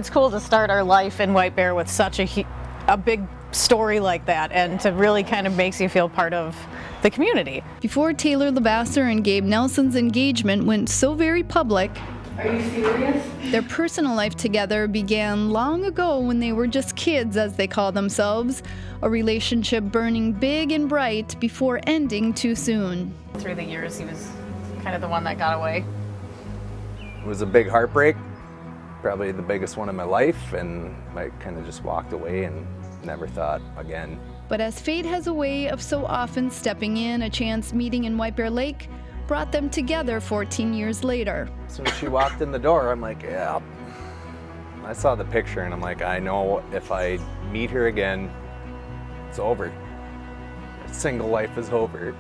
it's cool to start our life in White Bear with such a big story like that, and to really kind of makes you feel part of the community. Before Taylor Labasser and Gabe Nelson's engagement went so very public, Are you serious? their personal life together began long ago when they were just kids, as they call themselves, a relationship burning big and bright before ending too soon. Through the years, he was kind of the one that got away. It was a big heartbreak, probably the biggest one in my life, and I kind of just walked away and never thought again. But as fate has a way of so often stepping in, a chance meeting in White Bear Lake brought them together 14 years later. As soon as she walked in the door, I'm like, yeah. I saw the picture and I'm like, I know if I meet her again, it's over. Single life is over.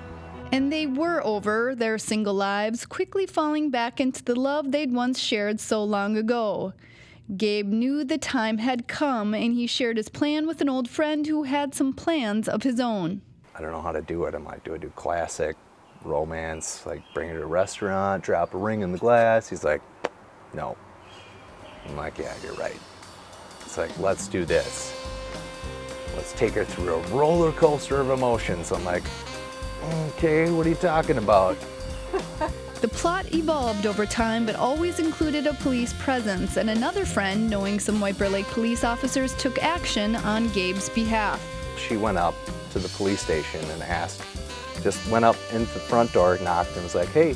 And they were over, their single lives, quickly falling back into the love they'd once shared so long ago. Gabe knew the time had come, and he shared his plan with an old friend who had some plans of his own. I don't know how to do it. I'm like, do I do classic romance, like bring her to a restaurant, drop a ring in the glass? He's like, no. I'm like, yeah, you're right. It's like, let's do this. Let's take her through a roller coaster of emotions. I'm like, okay, what are you talking about? The plot evolved over time, but always included a police presence, and another friend, knowing some White Bear Lake police officers, took action on Gabe's behalf. She went up to the police station and asked, just went up into the front door, knocked, and was like, hey,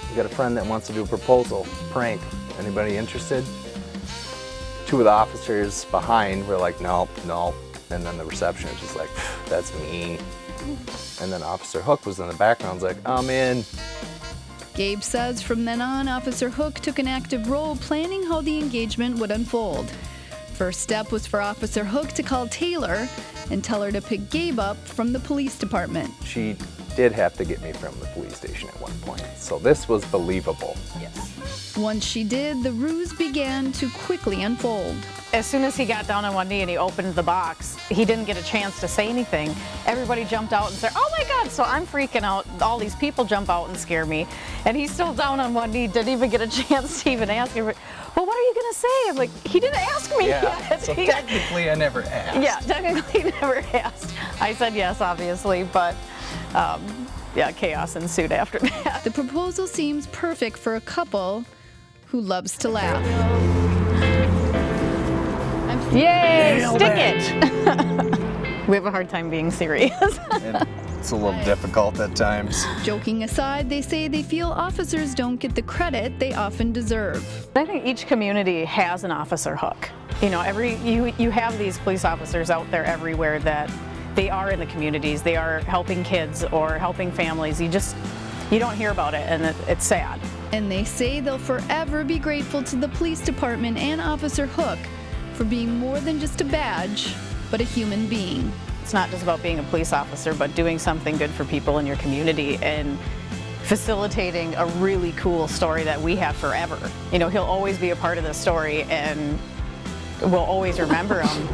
we got a friend that wants to do a proposal, prank. Anybody interested? Two of the officers behind were like, no. And then the receptionist was like, that's mean. And then Officer Hook was in the background, was like, I'm in. Gabe says from then on, Officer Hook took an active role planning how the engagement would unfold. First step was for Officer Hook to call Taylor and tell her to pick Gabe up from the police department. She did have to get me from the police station at one point, so this was believable. Yes. Once she did, the ruse began to quickly unfold. As soon as he got down on one knee and he opened the box, he didn't get a chance to say anything. Everybody jumped out and said, oh my God, so I'm freaking out. All these people jump out and scare me. And he's still down on one knee, didn't even get a chance to even ask him, well, what are you gonna say? I'm like, he didn't ask me yet. So technically I never asked. Yeah, technically never asked. I said yes, obviously, but yeah, chaos ensued after that. The proposal seems perfect for a couple who loves to laugh. Yay, stick it! We have a hard time being serious. And it's a little difficult at times. Joking aside, they say they feel officers don't get the credit they often deserve. I think each community has an Officer Hook. You know, you have these police officers out there everywhere that they are in the communities. They are helping kids or helping families. You don't hear about it, and it's sad. And they say they'll forever be grateful to the police department and Officer Hook for being more than just a badge, but a human being. It's not just about being a police officer, but doing something good for people in your community and facilitating a really cool story that we have forever. You know, he'll always be a part of the story, and we'll always remember him.